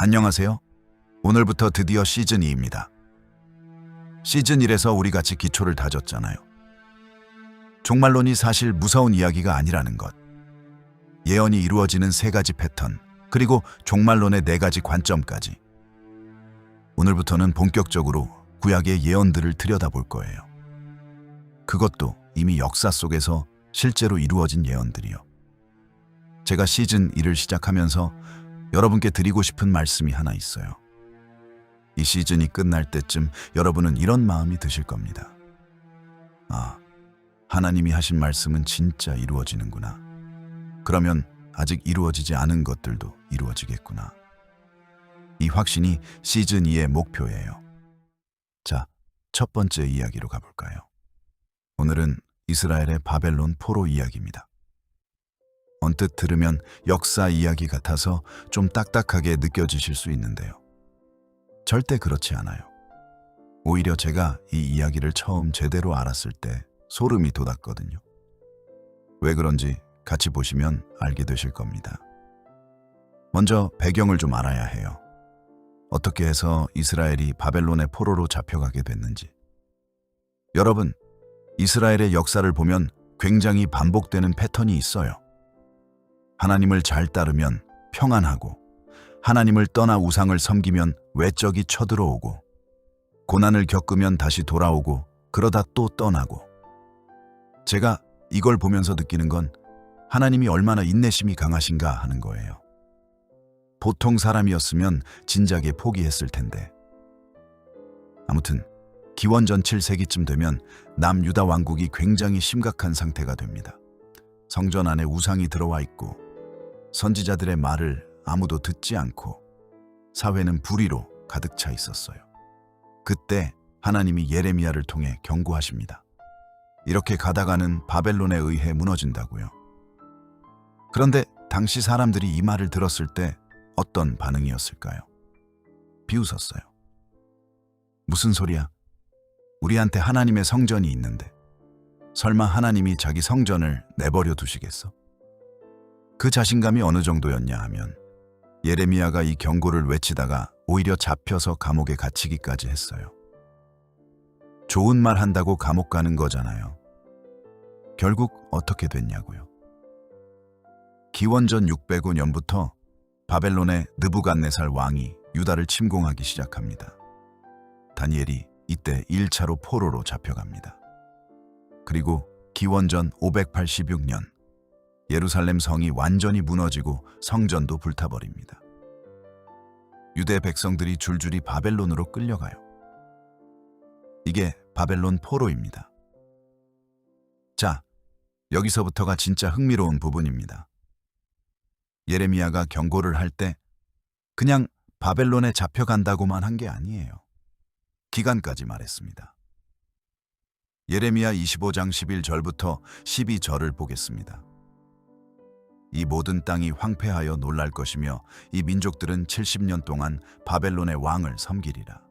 안녕하세요. 오늘부터 드디어 시즌 2입니다. 시즌 1에서 우리 같이 기초를 다졌잖아요. 종말론이 사실 무서운 이야기가 아니라는 것. 예언이 이루어지는 3가지 패턴, 그리고 종말론의 4가지 관점까지. 오늘부터는 본격적으로 구약의 예언들을 들여다볼 거예요. 그것도 이미 역사 속에서 실제로 이루어진 예언들이요. 제가 시즌 1을 시작하면서 여러분께 드리고 싶은 말씀이 하나 있어요. 이 시즌이 끝날 때쯤 여러분은 이런 마음이 드실 겁니다. 아, 하나님이 하신 말씀은 진짜 이루어지는구나. 그러면 아직 이루어지지 않은 것들도 이루어지겠구나. 이 확신이 시즌 2의 목표예요. 자, 첫 번째 이야기로 가볼까요? 오늘은 이스라엘의 바벨론 포로 이야기입니다. 언뜻 들으면 역사 이야기 같아서 좀 딱딱하게 느껴지실 수 있는데요. 절대 그렇지 않아요. 오히려 제가 이 이야기를 처음 제대로 알았을 때 소름이 돋았거든요. 왜 그런지 같이 보시면 알게 되실 겁니다. 먼저 배경을 좀 알아야 해요. 어떻게 해서 이스라엘이 바벨론의 포로로 잡혀가게 됐는지. 여러분, 이스라엘의 역사를 보면 굉장히 반복되는 패턴이 있어요. 하나님을 잘 따르면 평안하고, 하나님을 떠나 우상을 섬기면 외적이 쳐들어오고, 고난을 겪으면 다시 돌아오고, 그러다 또 떠나고. 제가 이걸 보면서 느끼는 건 하나님이 얼마나 인내심이 강하신가 하는 거예요. 보통 사람이었으면 진작에 포기했을 텐데. 아무튼 기원전 7세기쯤 되면 남유다 왕국이 굉장히 심각한 상태가 됩니다. 성전 안에 우상이 들어와 있고, 선지자들의 말을 아무도 듣지 않고, 사회는 불의로 가득 차 있었어요. 그때 하나님이 예레미야를 통해 경고하십니다. 이렇게 가다가는 바벨론에 의해 무너진다고요. 그런데 당시 사람들이 이 말을 들었을 때 어떤 반응이었을까요? 비웃었어요. 무슨 소리야? 우리한테 하나님의 성전이 있는데 설마 하나님이 자기 성전을 내버려 두시겠어? 그 자신감이 어느 정도였냐 하면 예레미야가 이 경고를 외치다가 오히려 잡혀서 감옥에 갇히기까지 했어요. 좋은 말 한다고 감옥 가는 거잖아요. 결국 어떻게 됐냐고요. 기원전 605년부터 바벨론의 느부갓네살 왕이 유다를 침공하기 시작합니다. 다니엘이 이때 1차로 포로로 잡혀갑니다. 그리고 기원전 586년 예루살렘 성이 완전히 무너지고 성전도 불타버립니다. 유대 백성들이 줄줄이 바벨론으로 끌려가요. 이게 바벨론 포로입니다. 자, 여기서부터가 진짜 흥미로운 부분입니다. 예레미야가 경고를 할 때 그냥 바벨론에 잡혀간다고만 한 게 아니에요. 기간까지 말했습니다. 예레미야 25장 11절부터 12절을 보겠습니다. 이 모든 땅이 황폐하여 놀랄 것이며 이 민족들은 70년 동안 바벨론의 왕을 섬기리라.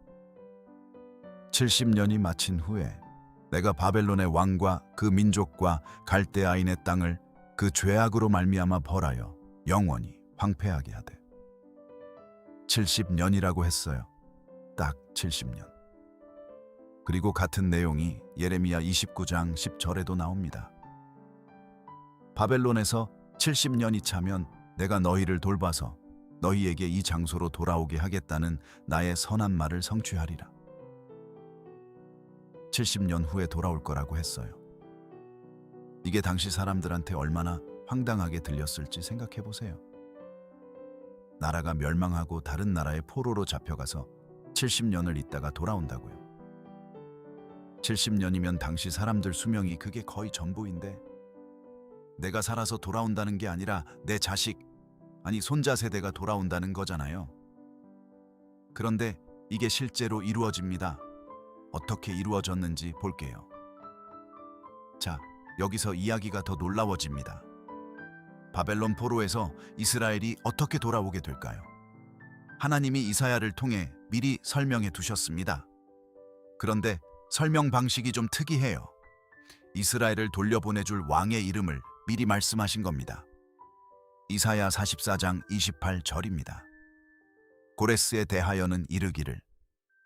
70년이 마친 후에 내가 바벨론의 왕과 그 민족과 갈대아인의 땅을 그 죄악으로 말미암아 벌하여 영원히 황폐하게 하되. 70년이라고 했어요. 딱 70년. 그리고 같은 내용이 예레미야 29장 10절에도 나옵니다. 바벨론에서 70년이 차면 내가 너희를 돌봐서 너희에게 이 장소로 돌아오게 하겠다는 나의 선한 말을 성취하리라. 70년 후에 돌아올 거라고 했어요. 이게 당시 사람들한테 얼마나 황당하게 들렸을지 생각해 보세요. 나라가 멸망하고 다른 나라의 포로로 잡혀가서 70년을 있다가 돌아온다고요. 70년이면 당시 사람들 수명이 그게 거의 전부인데, 내가 살아서 돌아온다는 게 아니라 내 자식, 아니 손자 세대가 돌아온다는 거잖아요. 그런데 이게 실제로 이루어집니다. 어떻게 이루어졌는지 볼게요. 자, 여기서 이야기가 더 놀라워집니다. 바벨론 포로에서 이스라엘이 어떻게 돌아오게 될까요? 하나님이 이사야를 통해 미리 설명해 두셨습니다. 그런데 설명 방식이 좀 특이해요. 이스라엘을 돌려보내줄 왕의 이름을 미리 말씀하신 겁니다. 이사야 44장 28절입니다. 고레스에 대하여는 이르기를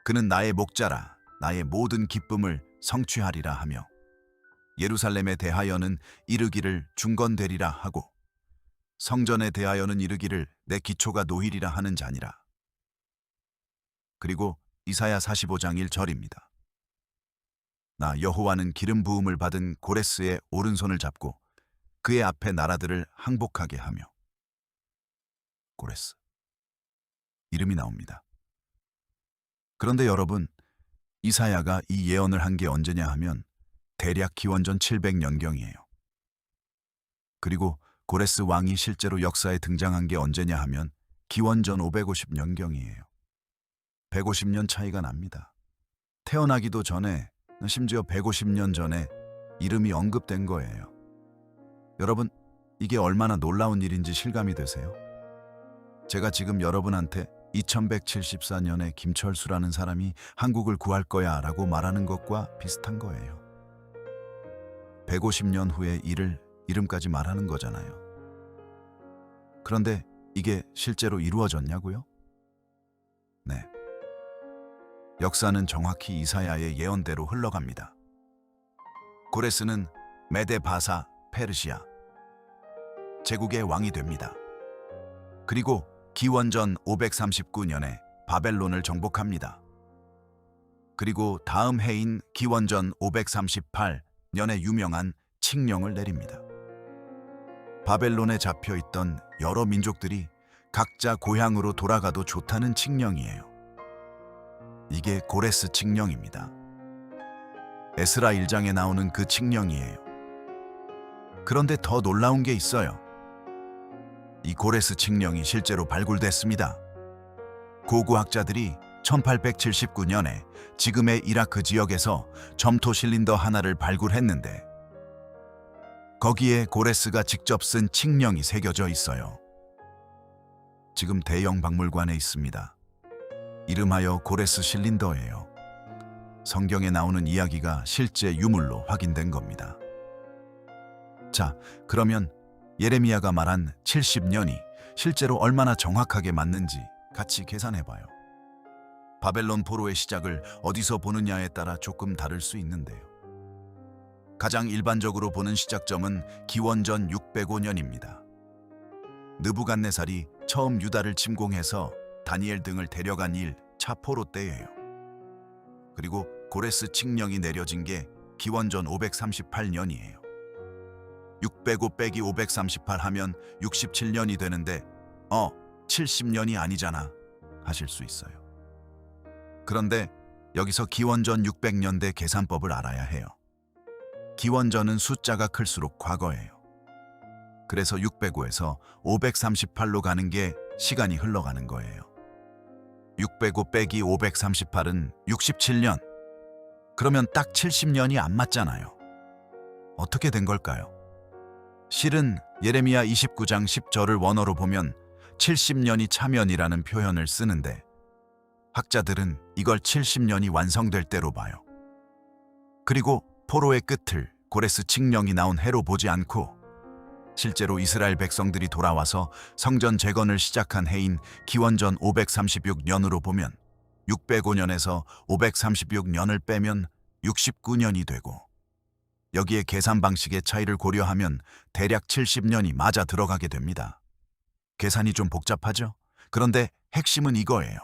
그는 나의 목자라 나의 모든 기쁨을 성취하리라 하며 예루살렘에 대하여는 이르기를 중건되리라 하고 성전에 대하여는 이르기를 내 기초가 노히리라 하는 자니라. 그리고 이사야 45장 1절입니다. 나 여호와는 기름 부음을 받은 고레스의 오른손을 잡고 그의 앞에 나라들을 항복하게 하며. 고레스 이름이 나옵니다. 그런데 여러분, 이사야가 이 예언을 한 게 언제냐 하면 대략 기원전 700년경이에요. 그리고 고레스 왕이 실제로 역사에 등장한 게 언제냐 하면 기원전 550년경이에요. 150년 차이가 납니다. 태어나기도 전에, 심지어 150년 전에 이름이 언급된 거예요. 여러분, 이게 얼마나 놀라운 일인지 실감이 되세요? 제가 지금 여러분한테 2174년에 김철수라는 사람이 한국을 구할 거야 라고 말하는 것과 비슷한 거예요. 150년 후의 일을 이름까지 말하는 거잖아요. 그런데 이게 실제로 이루어졌냐고요? 네. 역사는 정확히 이사야의 예언대로 흘러갑니다. 고레스는 메데 바사 페르시아 제국의 왕이 됩니다. 그리고 기원전 539년에 바벨론을 정복합니다. 그리고 다음 해인 기원전 538년에 유명한 칙령을 내립니다. 바벨론에 잡혀있던 여러 민족들이 각자 고향으로 돌아가도 좋다는 칙령이에요. 이게 고레스 칙령입니다. 에스라 1장에 나오는 그 칙령이에요. 그런데 더 놀라운 게 있어요. 이 고레스 칙령이 실제로 발굴됐습니다. 고고학자들이 1879년에 지금의 이라크 지역에서 점토 실린더 하나를 발굴했는데 거기에 고레스가 직접 쓴 칙령이 새겨져 있어요. 지금 대형 박물관에 있습니다. 이름하여 고레스 실린더예요. 성경에 나오는 이야기가 실제 유물로 확인된 겁니다. 자, 그러면 예레미야가 말한 70년이 실제로 얼마나 정확하게 맞는지 같이 계산해봐요. 바벨론 포로의 시작을 어디서 보느냐에 따라 조금 다를 수 있는데요. 가장 일반적으로 보는 시작점은 기원전 605년입니다. 느부갓네살이 처음 유다를 침공해서 다니엘 등을 데려간 1차 포로 때예요. 그리고 고레스 칙령이 내려진 게 기원전 538년이에요. 605 빼기 538 하면 67년이 되는데 70년이 아니잖아 하실 수 있어요. 그런데 여기서 기원전 600년대 계산법을 알아야 해요. 기원전은 숫자가 클수록 과거예요. 그래서 605에서 538로 가는 게 시간이 흘러가는 거예요. 605 빼기 538은 67년. 그러면 딱 70년이 안 맞잖아요. 어떻게 된 걸까요? 실은 예레미야 29장 10절을 원어로 보면 70년이 차면이라는 표현을 쓰는데 학자들은 이걸 70년이 완성될 때로 봐요. 그리고 포로의 끝을 고레스 칙령이 나온 해로 보지 않고 실제로 이스라엘 백성들이 돌아와서 성전 재건을 시작한 해인 기원전 536년으로 보면 605년에서 536년을 빼면 69년이 되고 여기에 계산 방식의 차이를 고려하면 대략 70년이 맞아 들어가게 됩니다. 계산이 좀 복잡하죠? 그런데 핵심은 이거예요.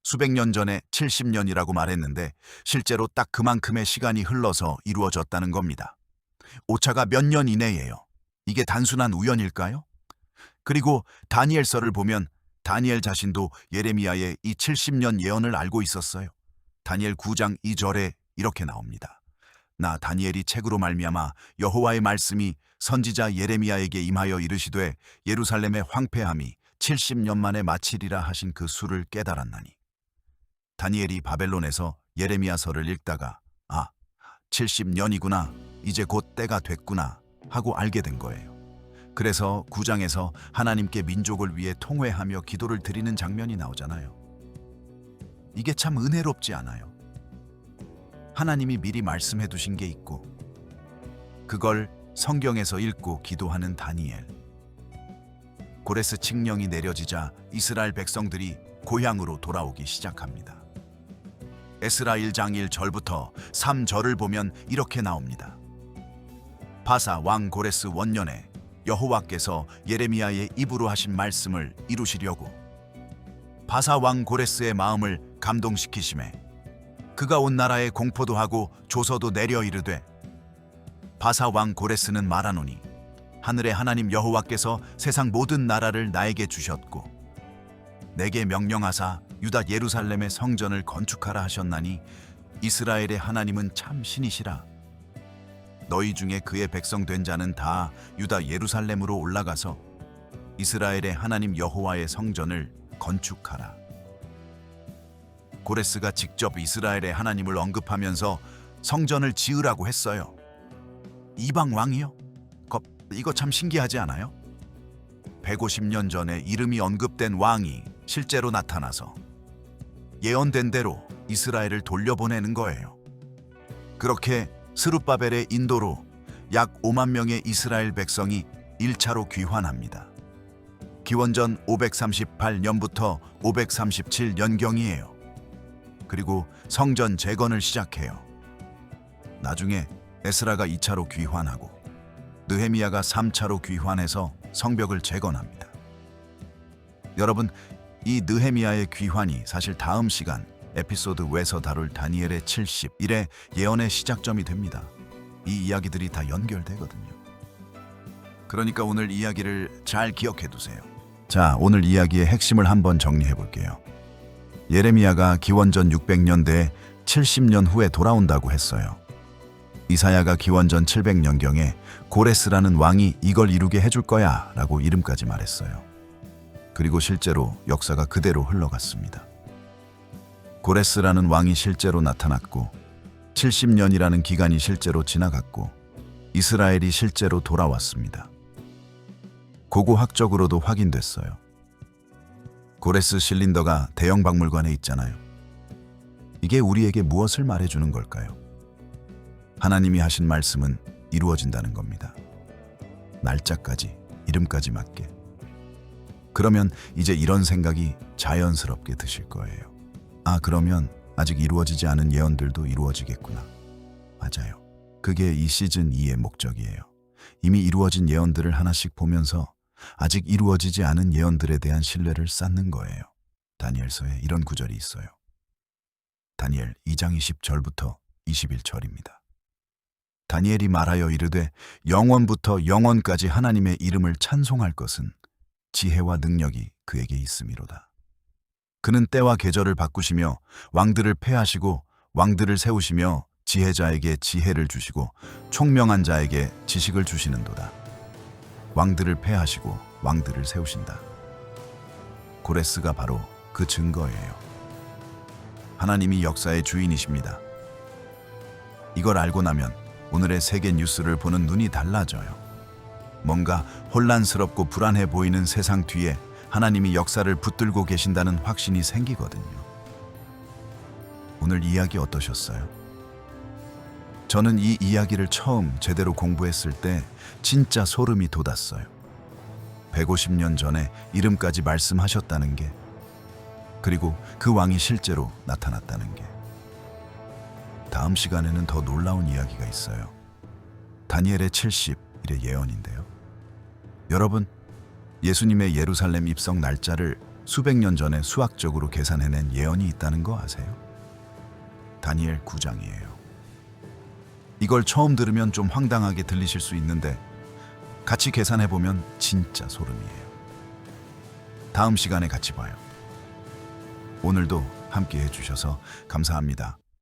수백 년 전에 70년이라고 말했는데 실제로 딱 그만큼의 시간이 흘러서 이루어졌다는 겁니다. 오차가 몇 년 이내예요. 이게 단순한 우연일까요? 그리고 다니엘서를 보면 다니엘 자신도 예레미야의 이 70년 예언을 알고 있었어요. 다니엘 9장 2절에 이렇게 나옵니다. 나 다니엘이 책으로 말미암아 여호와의 말씀이 선지자 예레미야에게 임하여 이르시되 예루살렘의 황폐함이 70년 만에 마치리라 하신 그 수를 깨달았나니. 다니엘이 바벨론에서 예레미야서를 읽다가 70년이구나, 이제 곧 때가 됐구나 하고 알게 된 거예요. 그래서 9장에서 하나님께 민족을 위해 통회하며 기도를 드리는 장면이 나오잖아요. 이게 참 은혜롭지 않아요? 하나님이 미리 말씀해 두신 게 있고 그걸 성경에서 읽고 기도하는 다니엘. 고레스 칙령이 내려지자 이스라엘 백성들이 고향으로 돌아오기 시작합니다. 에스라 1장 1절부터 3절을 보면 이렇게 나옵니다. 바사 왕 고레스 원년에 여호와께서 예레미야의 입으로 하신 말씀을 이루시려고 바사 왕 고레스의 마음을 감동시키심에 그가 온 나라에 공포도 하고 조서도 내려 이르되 바사 왕 고레스는 말하노니 하늘의 하나님 여호와께서 세상 모든 나라를 나에게 주셨고 내게 명령하사 유다 예루살렘의 성전을 건축하라 하셨나니 이스라엘의 하나님은 참 신이시라. 너희 중에 그의 백성 된 자는 다 유다 예루살렘으로 올라가서 이스라엘의 하나님 여호와의 성전을 건축하라. 고레스가 직접 이스라엘의 하나님을 언급하면서 성전을 지으라고 했어요. 이방 왕이요? 이거 참 신기하지 않아요? 150년 전에 이름이 언급된 왕이 실제로 나타나서 예언된 대로 이스라엘을 돌려보내는 거예요. 그렇게 스룹바벨의 인도로 약 5만 명의 이스라엘 백성이 1차로 귀환합니다. 기원전 538년부터 537년경이에요. 그리고 성전 재건을 시작해요. 나중에 에스라가 2차로 귀환하고 느헤미야가 3차로 귀환해서 성벽을 재건합니다. 여러분, 이 느헤미야의 귀환이 사실 다음 시간 에피소드 외서 다룰 다니엘의 71의 예언의 시작점이 됩니다. 이 이야기들이 다 연결되거든요. 그러니까 오늘 이야기를 잘 기억해 두세요. 자, 오늘 이야기의 핵심을 한번 정리해 볼게요. 예레미야가 기원전 600년대에 70년 후에 돌아온다고 했어요. 이사야가 기원전 700년경에 고레스라는 왕이 이걸 이루게 해줄 거야 라고 이름까지 말했어요. 그리고 실제로 역사가 그대로 흘러갔습니다. 고레스라는 왕이 실제로 나타났고 70년이라는 기간이 실제로 지나갔고 이스라엘이 실제로 돌아왔습니다. 고고학적으로도 확인됐어요. 고레스 실린더가 대형 박물관에 있잖아요. 이게 우리에게 무엇을 말해주는 걸까요? 하나님이 하신 말씀은 이루어진다는 겁니다. 날짜까지, 이름까지 맞게. 그러면 이제 이런 생각이 자연스럽게 드실 거예요. 아, 그러면 아직 이루어지지 않은 예언들도 이루어지겠구나. 맞아요. 그게 이 시즌 2의 목적이에요. 이미 이루어진 예언들을 하나씩 보면서 아직 이루어지지 않은 예언들에 대한 신뢰를 쌓는 거예요. 다니엘서에 이런 구절이 있어요. 다니엘 2장 20절부터 21절입니다. 다니엘이 말하여 이르되 영원부터 영원까지 하나님의 이름을 찬송할 것은 지혜와 능력이 그에게 있음이로다. 그는 때와 계절을 바꾸시며 왕들을 패하시고 왕들을 세우시며 지혜자에게 지혜를 주시고 총명한 자에게 지식을 주시는도다. 왕들을 패하시고 왕들을 세우신다. 고레스가 바로 그 증거예요. 하나님이 역사의 주인이십니다. 이걸 알고 나면 오늘의 세계 뉴스를 보는 눈이 달라져요. 뭔가 혼란스럽고 불안해 보이는 세상 뒤에 하나님이 역사를 붙들고 계신다는 확신이 생기거든요. 오늘 이야기 어떠셨어요? 저는 이 이야기를 처음 제대로 공부했을 때 진짜 소름이 돋았어요. 150년 전에 이름까지 말씀하셨다는 게, 그리고 그 왕이 실제로 나타났다는 게. 다음 시간에는 더 놀라운 이야기가 있어요. 다니엘의 70일의 예언인데요. 여러분, 예수님의 예루살렘 입성 날짜를 수백 년 전에 수학적으로 계산해낸 예언이 있다는 거 아세요? 다니엘 9장이에요. 이걸 처음 들으면 좀 황당하게 들리실 수 있는데 같이 계산해보면 진짜 소름이에요. 다음 시간에 같이 봐요. 오늘도 함께 해주셔서 감사합니다.